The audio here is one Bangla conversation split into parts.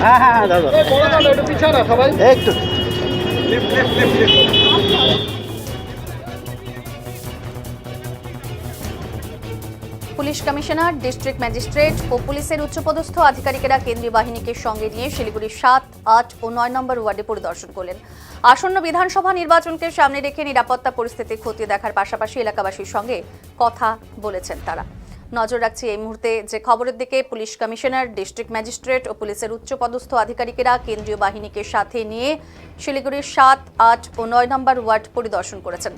হ্যাঁ হ্যাঁ হ্যাঁ দাদা একটু পুলিশ কমিশনার, ডিস্ট্রিক্ট ম্যাজিস্ট্রেট ও পুলিশের উচ্চপদস্থ আধিকারিকেরা কেন্দ্রীয় বাহিনীকে সঙ্গে নিয়ে শিলিগুড়ির 7, 8 ও 9 নম্বর ওয়ার্ডে পরিদর্শন করলেন। আসন্ন বিধানসভা নির্বাচনকে সামনে রেখে নিরাপত্তা পরিস্থিতি খতিয়ে দেখার পাশাপাশি এলাকাবাসীর সঙ্গে কথা বলেছেন তারা। নজর রাখছি এই মুহূর্তে যে খবরের দিকে, পুলিশ কমিশনার, ডিস্ট্রিক্ট ম্যাজিস্ট্রেট ও পুলিশের উচ্চপদস্থ আধিকারিকেরা কেন্দ্রীয় বাহিনীকে সাথে নিয়ে শিলিগুড়ির 7, 8 ও 9 নম্বর ওয়ার্ড পরিদর্শন করেছেন।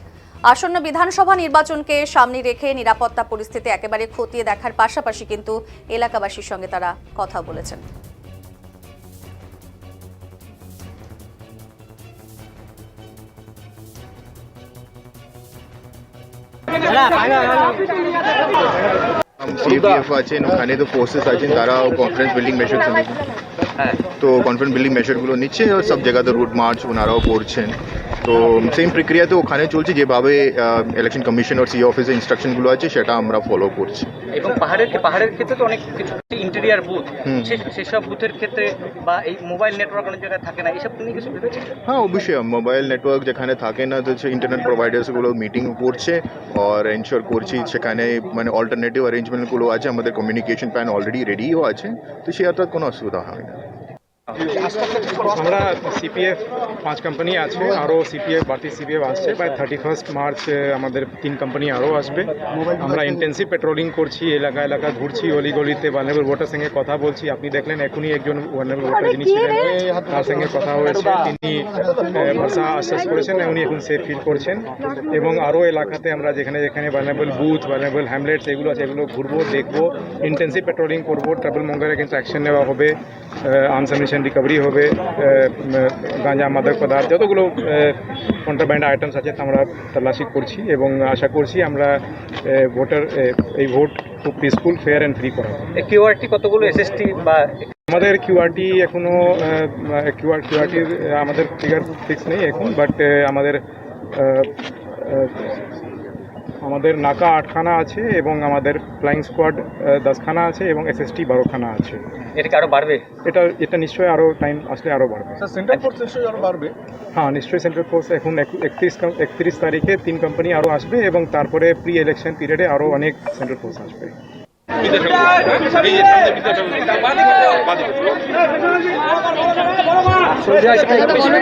আসন্ন বিধানসভা নির্বাচনকে সামনে রেখে নিরাপত্তা পরিস্থিতি একেবারে খতিয়ে দেখার পাশাপাশি কিন্তু এলাকাবাসীর সঙ্গে তারা কথা বলেছেন। সিপিএফ আছেন, ওখানে তো ফোর্সেস আছেন, তারা কনফারেন্স বিল্ডিং মেশার তো কনফারেন্স বিল্ডিং মেশারগুলো নিচ্ছে, সব জায়গাতে রুট মার্চ ওনারাও করছেন। তো সেম প্রক্রিয়া তো ওখানে চলছে, যেভাবে ইলেকশন কমিশন আর সিও অফিসের ইনস্ট্রাকশনগুলো আছে সেটা আমরা ফলো করছি। এবং পাহাড়ের ক্ষেত্রে তো অনেক কিছু ইন্টেরিয়ার বুথ, সেসব বুথের ক্ষেত্রে বা এই মোবাইল নেটওয়ার্ক অনেক জায়গায় থাকে না, এইসব নিয়ে কিছু ভেবেছেন? হ্যাঁ, অবশ্যই মোবাইল নেটওয়ার্ক যেখানে থাকে না, তো ইন্টারনেট প্রোভাইডার্সগুলো মিটিং করছে আর এনশিওর করছি সেখানে মানে অল্টারনেটিভ অ্যারেঞ্জমেন্টগুলো আছে, আমাদের কমিউনিকেশন প্ল্যান অলরেডি রেডিও আছে, তো সে অর্থাৎ কোনো অসুবিধা হয় না। আমরা সিপিএফ 5 কোম্পানি আছে, আরও সিপিএফ বাড়তি সিপিএফ আসছে। প্রায় 31 মার্চ আমাদের 3 কোম্পানি আরও আসবে। আমরা ইন্টেন্সিভ পেট্রোলিং করছি, এলাকা ঘুরছি, অলিগলিতে ভালনারেবল ভোটার সঙ্গে কথা বলছি। আপনি দেখলেন এখনই একজন ভালনারেবল ভোটার যিনি ছিলেন তার সঙ্গে কথা হয়েছে, তিনি ভরসা আশ্বাস করেছেন, উনি এখন সেফ ফিল করছেন। এবং আরও এলাকাতে আমরা যেখানে ভালনারেবল বুথ, ভালনারেবল হ্যামলেটস এগুলো আছে, এগুলো ঘুরবো, দেখবো, ইন্টেন্সিভ পেট্রোলিং করবো, ট্রাভেল মঙ্গারের কিন্তু অ্যাকশন নেওয়া হবে, আনসামিশন রিকভারি হবে, গাঁজা মাদক পদার্থ যতগুলো কন্ট্রাব্যান্ড আইটেমস আছে আমরা তল্লাশি করছি এবং আশা করছি আমরা এই ভোট খুব পিসফুল, ফেয়ার অ্যান্ড ফ্রি করা হবে। কিউআরটি কতগুলো এসএসটি বা আমাদের কিউআরটি এখনও কিউআরটির আমাদের ফিগার ফিক্স নেই এখন, বাট আমাদের নাকা 8খানা আছে এবং আমাদের ফ্লাইং স্কোয়াড 10খানা আছে এবং এসএসটি 12খানা আছে। এটা কি আরও বাড়বে? এটা নিশ্চয়ই আরও টাইম আসলে আরও বাড়বে। সেন্ট্রাল ফোর্স নিশ্চয়ই আরো বাড়বে। হ্যাঁ, নিশ্চয়ই সেন্ট্রাল ফোর্স এখন 31 তারিখে 3 কোম্পানি আরও আসবে এবং তারপরে প্রি ইলেকশন পিরিয়ডে আরও অনেক সেন্ট্রাল ফোর্স আসবে। পেছনে